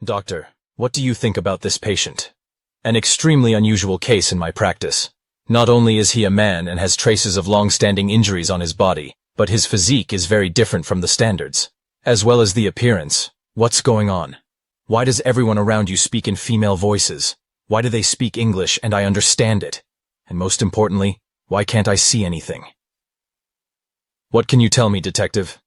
Doctor, what do you think about this patient? An extremely unusual case in my practice. Not only is he a man and has traces of long-standing injuries on his body, but his physique is very different from the standards. As well as the appearance. What's going on? Why does everyone around you speak in female voices? Why do they speak English and I understand it? And most importantly, why can't I see anything? What can you tell me, detective?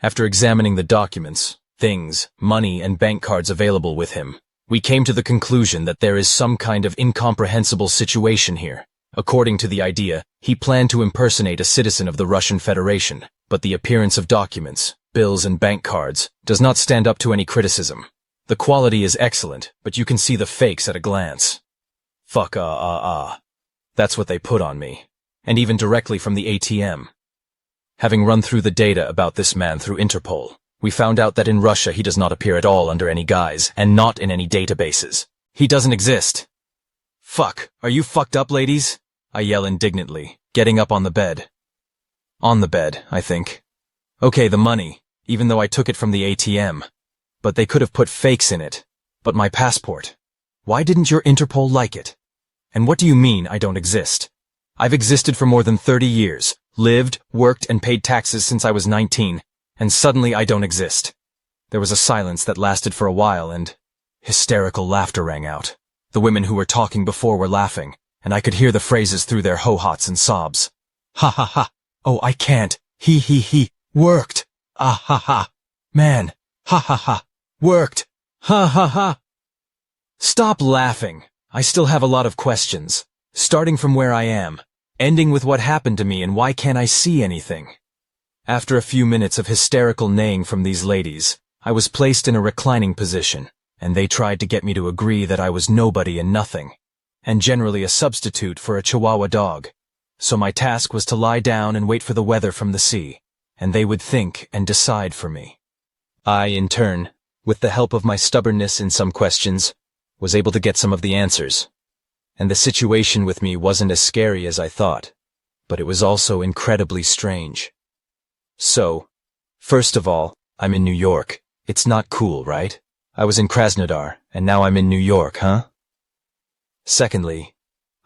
After examining the documents, things, money, and bank cards available with him, we came to the conclusion that there is some kind of incomprehensible situation here. According to the idea, he planned to impersonate a citizen of the Russian Federation, but the appearance of documents, bills, and bank cards does not stand up to any criticism. The quality is excellent, but you can see the fakes at a glance. Fuck That's what they put on me. And even directly from the ATM. Having run through the data about this man through Interpol, we found out that in Russia he does not appear at all under any guise, and not in any databases. He doesn't exist. Fuck, are you fucked up, ladies? I yell indignantly, getting up on the bed. On the bed, I think. Okay, the money, even though I took it from the ATM. But they could have put fakes in it. But my passport. Why didn't your Interpol like it? And what do you mean I don't exist? I've existed for more than 30 years, lived, worked, and paid taxes since I was 19, and suddenly I don't exist. There was a silence that lasted for a while, and hysterical laughter rang out. The women who were talking before were laughing, and I could hear the phrases through their ho-hots and sobs. Ha ha ha. Oh, I can't. He. Worked. Ah ha ha. Man. Ha ha ha. Worked. Ha ha ha. Stop laughing. I still have a lot of questions, starting from where I am, ending with what happened to me and why can't I see anything. After a few minutes of hysterical neighing from these ladies, I was placed in a reclining position, and they tried to get me to agree that I was nobody and nothing, and generally a substitute for a Chihuahua dog. So my task was to lie down and wait for the weather from the sea, and they would think and decide for me. I, in turn, with the help of my stubbornness in some questions, was able to get some of the answers. And the situation with me wasn't as scary as I thought, but it was also incredibly strange. So, first of all, I'm in New York. It's not cool, right? I was in Krasnodar, and now I'm in New York, huh? Secondly,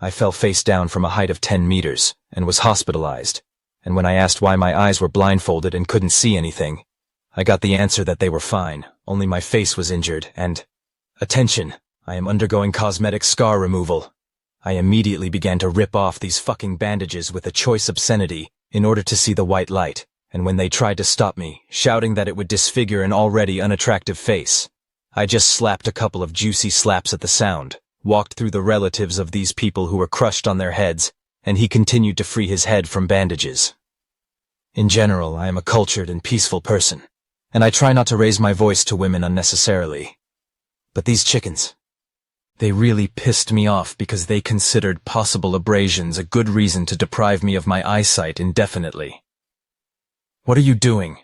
I fell face down from a height of 10 meters, and was hospitalized, and when I asked why my eyes were blindfolded and couldn't see anything, I got the answer that they were fine, only my face was injured, and, attention, I am undergoing cosmetic scar removal. I immediately began to rip off these fucking bandages with a choice obscenity in order to see the white light, and when they tried to stop me, shouting that it would disfigure an already unattractive face, I just slapped a couple of juicy slaps at the sound, walked through the relatives of these people who were crushed on their heads, and he continued to free his head from bandages. In general, I am a cultured and peaceful person, and I try not to raise my voice to women unnecessarily. But these chickens, they really pissed me off because they considered possible abrasions a good reason to deprive me of my eyesight indefinitely. What are you doing?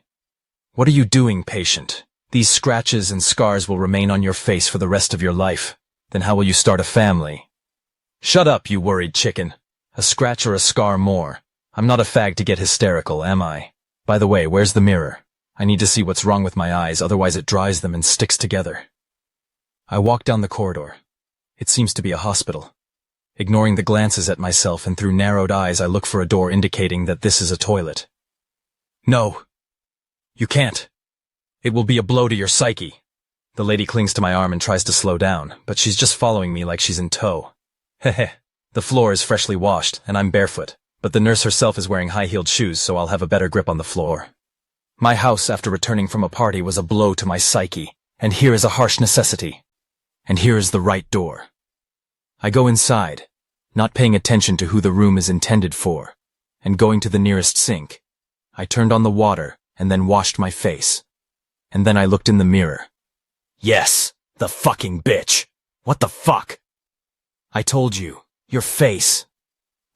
What are you doing, patient? These scratches and scars will remain on your face for the rest of your life. Then how will you start a family? Shut up, you worried chicken. A scratch or a scar more. I'm not a fag to get hysterical, am I? By the way, where's the mirror? I need to see what's wrong with my eyes, otherwise it dries them and sticks together. I walk down the corridor. It seems to be a hospital. Ignoring the glances at myself and through narrowed eyes, I look for a door indicating that this is a toilet. No. You can't. It will be a blow to your psyche. The lady clings to my arm and tries to slow down, but she's just following me like she's in tow. Heh. The floor is freshly washed, and I'm barefoot, but the nurse herself is wearing high-heeled shoes, so I'll have a better grip on the floor. My house after returning from a party was a blow to my psyche, and here is a harsh necessity. And here is the right door. I go inside, not paying attention to who the room is intended for, and going to the nearest sink. I turned on the water and then washed my face. And then I looked in the mirror. Yes, the fucking bitch. What the fuck? I told you, your face.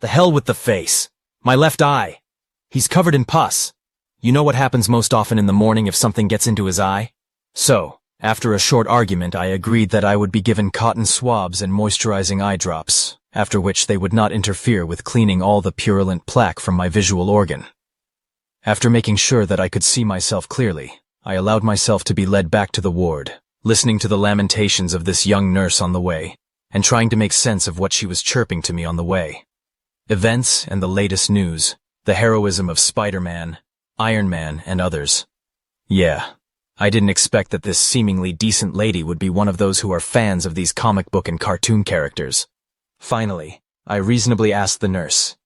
The hell with the face. My left eye. He's covered in pus. You know what happens most often in the morning if something gets into his eye? So, after a short argument, I agreed that I would be given cotton swabs and moisturizing eye drops, after which they would not interfere with cleaning all the purulent plaque from my visual organ. After making sure that I could see myself clearly, I allowed myself to be led back to the ward, listening to the lamentations of this young nurse on the way, and trying to make sense of what she was chirping to me on the way. Events and the latest news, the heroism of Spider-Man, Iron Man, and others. Yeah, I didn't expect that this seemingly decent lady would be one of those who are fans of these comic book and cartoon characters. Finally, I reasonably asked the nurse.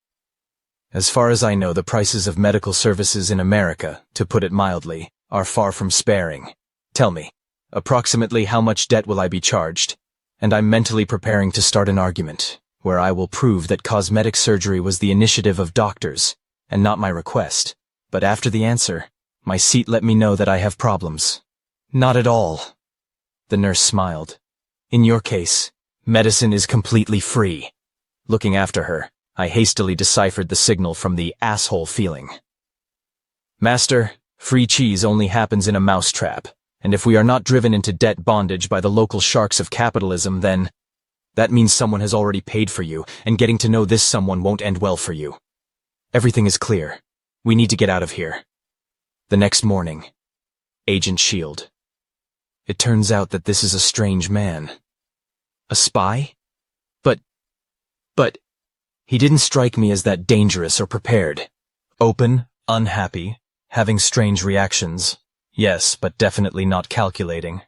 As far as I know, the prices of medical services in America, to put it mildly, are far from sparing. Tell me, approximately how much debt will I be charged? And I'm mentally preparing to start an argument, where I will prove that cosmetic surgery was the initiative of doctors, and not my request. But after the answer, my seat let me know that I have problems. Not at all. The nurse smiled. In your case, medicine is completely free. Looking after her, I hastily deciphered the signal from the asshole feeling. Master, free cheese only happens in a mousetrap, and if we are not driven into debt bondage by the local sharks of capitalism, then that means someone has already paid for you, and getting to know this someone won't end well for you. Everything is clear. We need to get out of here. The next morning, Agent Shield. It turns out that this is a strange man. A spy? But, he didn't strike me as that dangerous or prepared. Open, unhappy, having strange reactions. Yes, but definitely not calculating.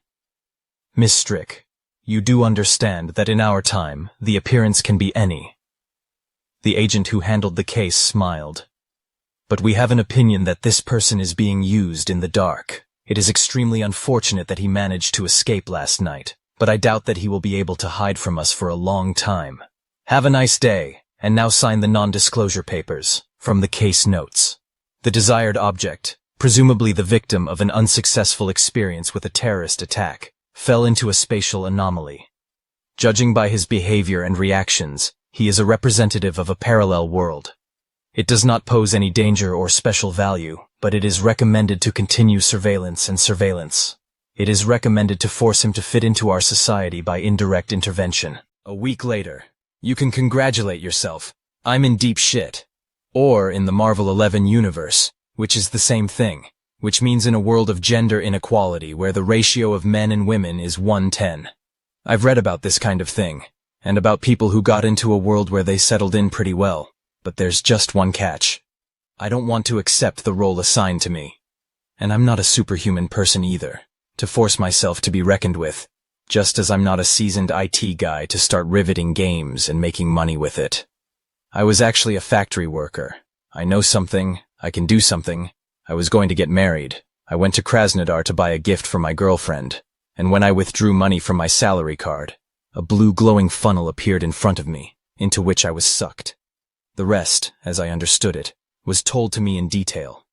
Miss Strick, you do understand that in our time, the appearance can be any. The agent who handled the case smiled. But we have an opinion that this person is being used in the dark. It is extremely unfortunate that he managed to escape last night, but I doubt that he will be able to hide from us for a long time. Have a nice day, and now sign the non-disclosure papers, from the case notes. The desired object, presumably the victim of an unsuccessful experience with a terrorist attack, fell into a spatial anomaly. Judging by his behavior and reactions, he is a representative of a parallel world. It does not pose any danger or special value, but it is recommended to continue surveillance and surveillance. It is recommended to force him to fit into our society by indirect intervention. A week later, you can congratulate yourself. I'm in deep shit. Or in the Marvel 11 universe, which is the same thing, which means in a world of gender inequality where the ratio of men and women is 1:10. I've read about this kind of thing, and about people who got into a world where they settled in pretty well, but there's just one catch. I don't want to accept the role assigned to me. And I'm not a superhuman person either, to force myself to be reckoned with, just as I'm not a seasoned IT guy to start riveting games and making money with it. I was actually a factory worker. I know something, I can do something. I was going to get married. I went to Krasnodar to buy a gift for my girlfriend, and when I withdrew money from my salary card, a blue glowing funnel appeared in front of me, into which I was sucked. The rest, as I understood it, was told to me in detail.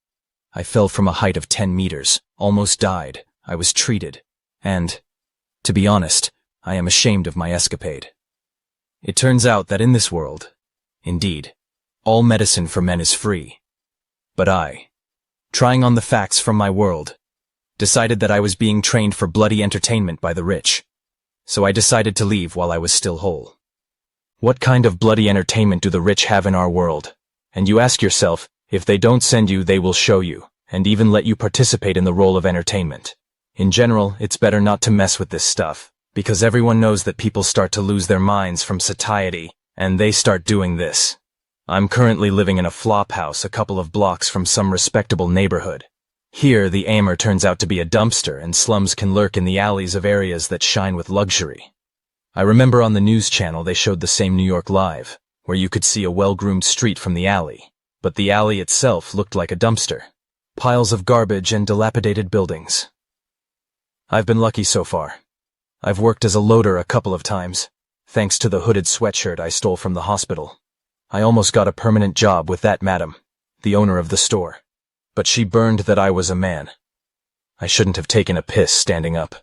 I fell from a height of 10 meters, almost died, I was treated, and, to be honest, I am ashamed of my escapade. It turns out that in this world, indeed, all medicine for men is free. But I, trying on the facts from my world, decided that I was being trained for bloody entertainment by the rich. So I decided to leave while I was still whole. What kind of bloody entertainment do the rich have in our world? And you ask yourself, if they don't send you, they will show you, and even let you participate in the role of entertainment. In general, it's better not to mess with this stuff, because everyone knows that people start to lose their minds from satiety, and they start doing this. I'm currently living in a flop house a couple of blocks from some respectable neighborhood. Here, the aimer turns out to be a dumpster, and slums can lurk in the alleys of areas that shine with luxury. I remember on the news channel they showed the same New York Live, where you could see a well-groomed street from the alley, but the alley itself looked like a dumpster. Piles of garbage and dilapidated buildings. I've been lucky so far. I've worked as a loader a couple of times, thanks to the hooded sweatshirt I stole from the hospital. I almost got a permanent job with that madam, the owner of the store, but she burned that I was a man. I shouldn't have taken a piss standing up.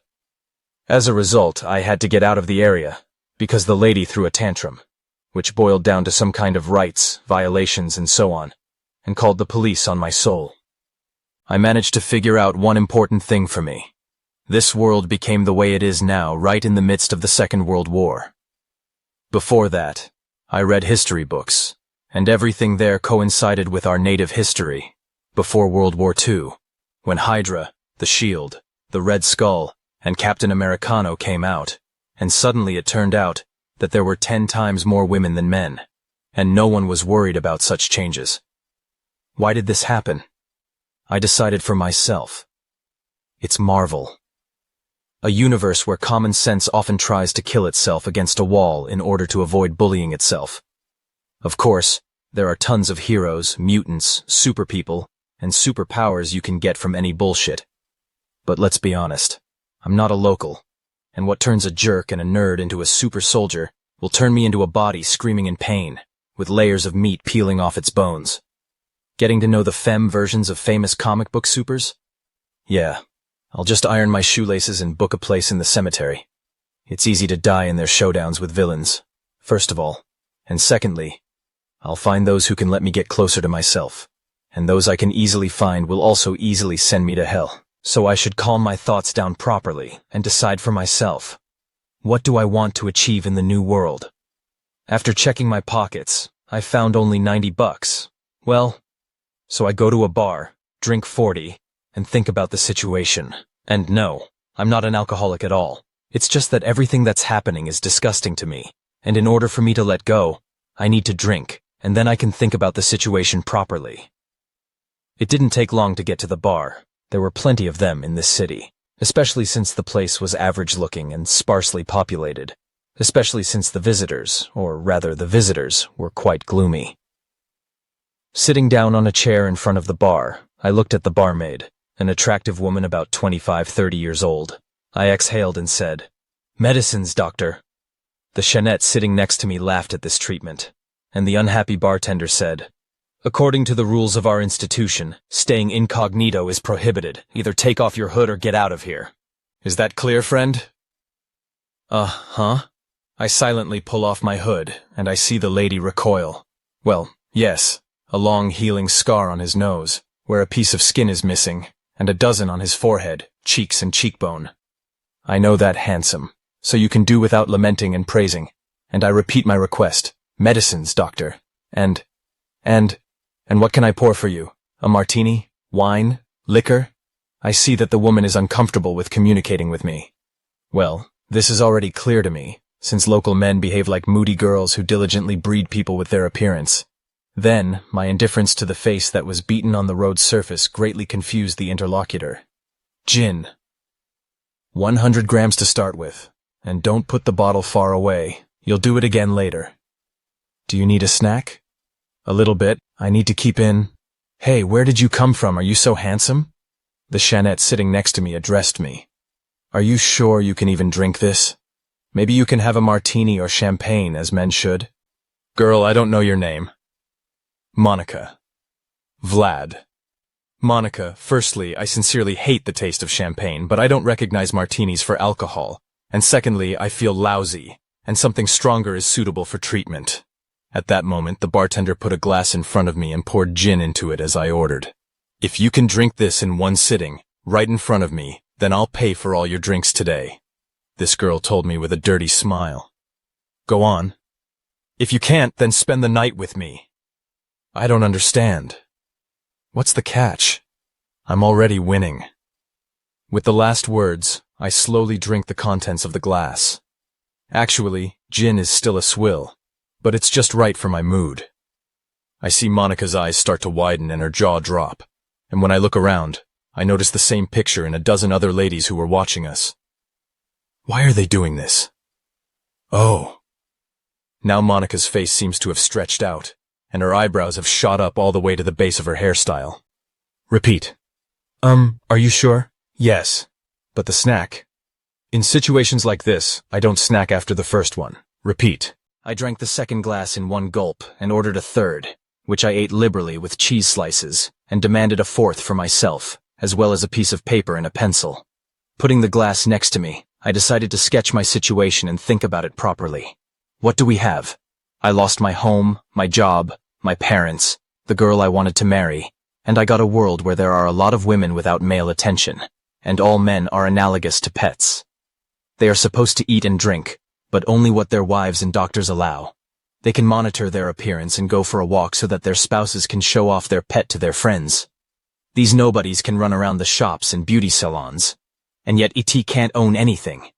As a result, I had to get out of the area, because the lady threw a tantrum, which boiled down to some kind of rights, violations, and so on, and called the police on my soul. I managed to figure out one important thing for me. This world became the way it is now right in the midst of the Second World War. Before that, I read history books, and everything there coincided with our native history, before World War II, when Hydra, the Shield, the Red Skull, and Captain Americano came out, and suddenly it turned out that there were 10 times more women than men, and no one was worried about such changes. Why did this happen? I decided for myself. It's Marvel. A universe where common sense often tries to kill itself against a wall in order to avoid bullying itself. Of course, there are tons of heroes, mutants, super people, and superpowers you can get from any bullshit. But let's be honest, I'm not a local, and what turns a jerk and a nerd into a super soldier will turn me into a body screaming in pain, with layers of meat peeling off its bones. Getting to know the femme versions of famous comic book supers? Yeah, I'll just iron my shoelaces and book a place in the cemetery. It's easy to die in their showdowns with villains, first of all, and secondly, I'll find those who can let me get closer to myself, and those I can easily find will also easily send me to hell. So I should calm my thoughts down properly and decide for myself. What do I want to achieve in the new world? After checking my pockets, I found only $90. Well, so I go to a bar, drink 40, and think about the situation. And no, I'm not an alcoholic at all. It's just that everything that's happening is disgusting to me, and in order for me to let go, I need to drink, and then I can think about the situation properly. It didn't take long to get to the bar. There were plenty of them in this city, especially since the place was average-looking and sparsely populated, especially since the visitors, or rather the visitors, were quite gloomy. Sitting down on a chair in front of the bar, I looked at the barmaid, an attractive woman about 25-30 years old. I exhaled and said, "Medicines, doctor." The Shanette sitting next to me laughed at this treatment, and the unhappy bartender said, "According to the rules of our institution, staying incognito is prohibited. Either take off your hood or get out of here. Is that clear, friend?" Huh? I silently pull off my hood, and I see the lady recoil. Well, yes, a long healing scar on his nose, where a piece of skin is missing, and a dozen on his forehead, cheeks and cheekbone. I know that handsome, so you can do without lamenting and praising, and I repeat my request, "Medicines, doctor, and what can I pour for you? A martini? Wine? Liquor?" I see that the woman is uncomfortable with communicating with me. Well, this is already clear to me, since local men behave like moody girls who diligently breed people with their appearance. Then, my indifference to the face that was beaten on the road's surface greatly confused the interlocutor. "Gin. 100 grams to start with, and don't put the bottle far away. You'll do it again later. Do you need a snack?" "A little bit. I need to keep in." "Hey, where did you come from? Are you so handsome?" The Shanette sitting next to me addressed me. "Are you sure you can even drink this? Maybe you can have a martini or champagne, as men should." "Girl, I don't know your name." "Monica." "Vlad." "Monica, firstly, I sincerely hate the taste of champagne, but I don't recognize martinis for alcohol. And secondly, I feel lousy, and something stronger is suitable for treatment." At that moment, the bartender put a glass in front of me and poured gin into it as I ordered. "If you can drink this in one sitting, right in front of me, then I'll pay for all your drinks today," this girl told me with a dirty smile. "Go on." "If you can't, then spend the night with me." "I don't understand. What's the catch? I'm already winning." With the last words, I slowly drink the contents of the glass. Actually, gin is still a swill, but it's just right for my mood. I see Monica's eyes start to widen and her jaw drop, and when I look around, I notice the same picture in a dozen other ladies who were watching us. Why are they doing this? Oh. Now Monica's face seems to have stretched out, and her eyebrows have shot up all the way to the base of her hairstyle. Repeat. Are you sure? Yes. But the snack? In situations like this, I don't snack after the first one. Repeat. I drank the second glass in one gulp and ordered a third, which I ate liberally with cheese slices, and demanded a fourth for myself, as well as a piece of paper and a pencil. Putting the glass next to me, I decided to sketch my situation and think about it properly. What do we have? I lost my home, my job, my parents, the girl I wanted to marry, and I got a world where there are a lot of women without male attention, and all men are analogous to pets. They are supposed to eat and drink, but only what their wives and doctors allow. They can monitor their appearance and go for a walk so that their spouses can show off their pet to their friends. These nobodies can run around the shops and beauty salons, And yet it can't own anything.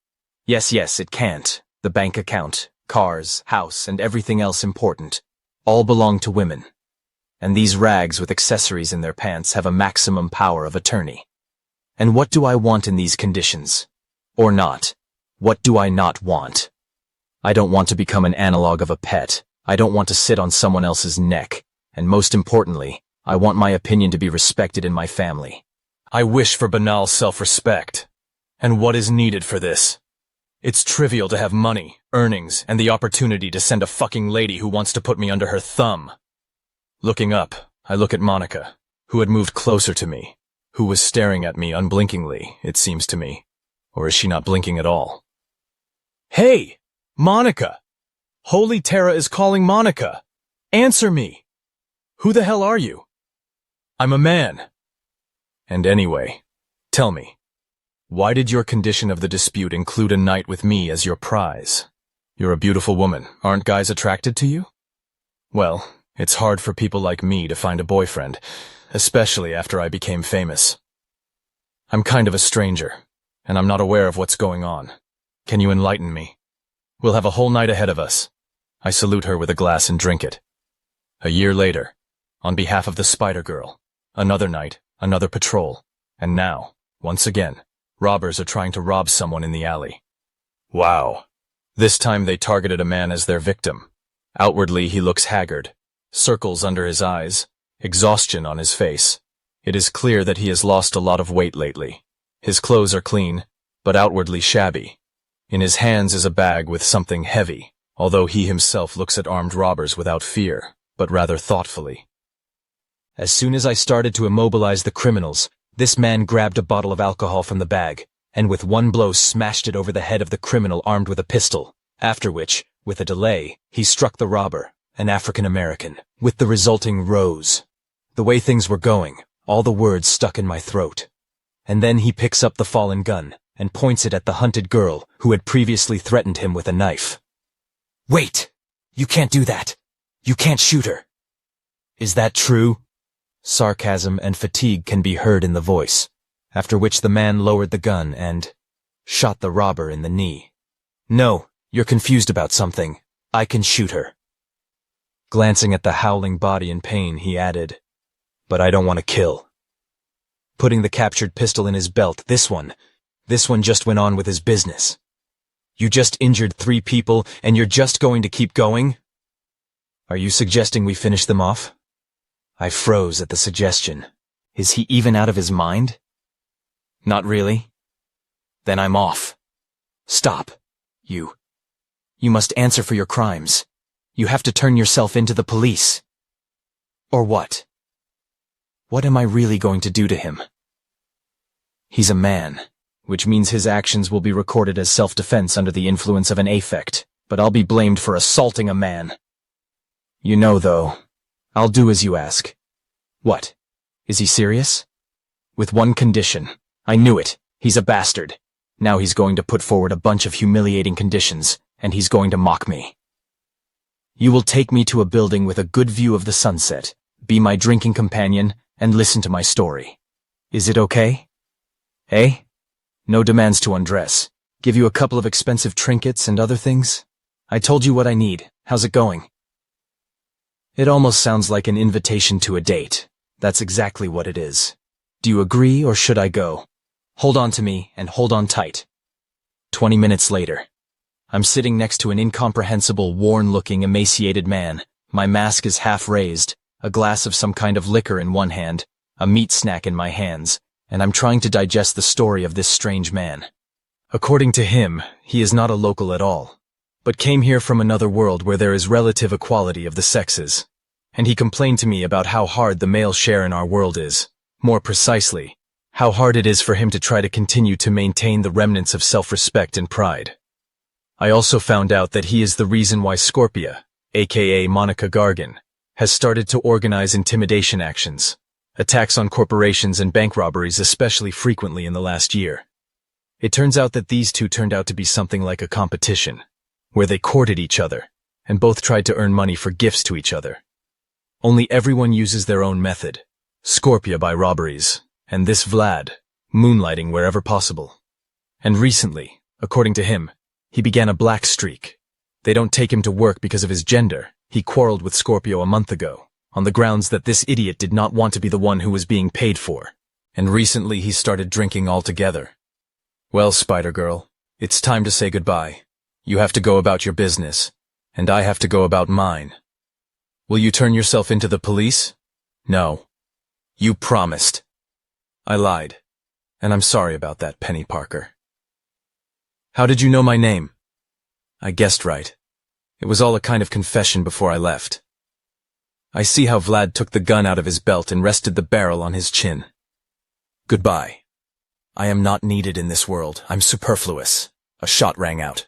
Yes, it can't. The bank account, cars, house, and everything else important all belong to women. And these rags with accessories in their pants have a maximum power of attorney. And what do I want in these conditions? Or not? What do I not want? I don't want to become an analog of a pet. I don't want to sit on someone else's neck. And most importantly, I want my opinion to be respected in my family. I wish for banal self-respect. And what is needed for this? It's trivial to have money, earnings, and the opportunity to send a fucking lady who wants to put me under her thumb. Looking up, I look at Monica, who had moved closer to me, who was staring at me unblinkingly, it seems to me. Or is she not blinking at all? Hey! Monica! Holy Terra is calling Monica! Answer me! Who the hell are you? I'm a man. And anyway, tell me, why did your condition of the dispute include a night with me as your prize? You're a beautiful woman. Aren't guys attracted to you? Well, it's hard for people like me to find a boyfriend, especially after I became famous. I'm kind of a stranger, and I'm not aware of what's going on. Can you enlighten me? We'll have a whole night ahead of us. I salute her with a glass and drink it. A year later, on behalf of the Spider Girl, another night, another patrol, and now, once again, robbers are trying to rob someone in the alley. Wow. This time they targeted a man as their victim. Outwardly he looks haggard, circles under his eyes, exhaustion on his face. It is clear that he has lost a lot of weight lately. His clothes are clean, but outwardly shabby. In his hands is a bag with something heavy, although he himself looks at armed robbers without fear, but rather thoughtfully. As soon as I started to immobilize the criminals, this man grabbed a bottle of alcohol from the bag, and with one blow smashed it over the head of the criminal armed with a pistol, after which, with a delay, he struck the robber, an African-American, with the resulting rose. The way things were going, all the words stuck in my throat. And then he picks up the fallen gun, and points it at the hunted girl who had previously threatened him with a knife. Wait! You can't do that! You can't shoot her! Is that true? Sarcasm and fatigue can be heard in the voice, after which the man lowered the gun and shot the robber in the knee. No, you're confused about something. I can shoot her. Glancing at the howling body in pain, he added, but I don't want to kill. Putting the captured pistol in his belt, this one just went on with his business. You just injured 3 people, and you're just going to keep going? Are you suggesting we finish them off? I froze at the suggestion. Is he even out of his mind? Not really. Then I'm off. Stop. You must answer for your crimes. You have to turn yourself into the police. Or what? What am I really going to do to him? He's a man, which means his actions will be recorded as self-defense under the influence of an affect, but I'll be blamed for assaulting a man. You know, though, I'll do as you ask. What? Is he serious? With one condition. I knew it. He's a bastard. Now he's going to put forward a bunch of humiliating conditions, and he's going to mock me. You will take me to a building with a good view of the sunset, be my drinking companion, and listen to my story. Is it okay? Eh? No demands to undress. Give you a couple of expensive trinkets and other things? I told you what I need. How's it going? It almost sounds like an invitation to a date. That's exactly what it is. Do you agree, or should I go? Hold on to me, and hold on tight. 20 minutes later. I'm sitting next to an incomprehensible, worn-looking, emaciated man. My mask is half raised, a glass of some kind of liquor in one hand, a meat snack in my hands, and I'm trying to digest the story of this strange man. According to him, he is not a local at all, but came here from another world where there is relative equality of the sexes. And he complained to me about how hard the male share in our world is. More precisely, how hard it is for him to try to continue to maintain the remnants of self-respect and pride. I also found out that he is the reason why Scorpia, aka Monica Gargan, has started to organize intimidation actions, attacks on corporations and bank robberies especially frequently in the last year. It turns out that these two turned out to be something like a competition, where they courted each other, and both tried to earn money for gifts to each other. Only everyone uses their own method, Scorpia by robberies, and this Vlad, moonlighting wherever possible. And recently, according to him, he began a black streak. They don't take him to work because of his gender. He quarreled with Scorpio a month ago, on the grounds that this idiot did not want to be the one who was being paid for. And recently he started drinking altogether. Well, Spider-Girl, it's time to say goodbye. You have to go about your business, and I have to go about mine. Will you turn yourself into the police? No. You promised. I lied, and I'm sorry about that, Penny Parker. How did you know my name? I guessed right. It was all a kind of confession before I left. I see how Vlad took the gun out of his belt and rested the barrel on his chin. Goodbye. I am not needed in this world. I'm superfluous. A shot rang out.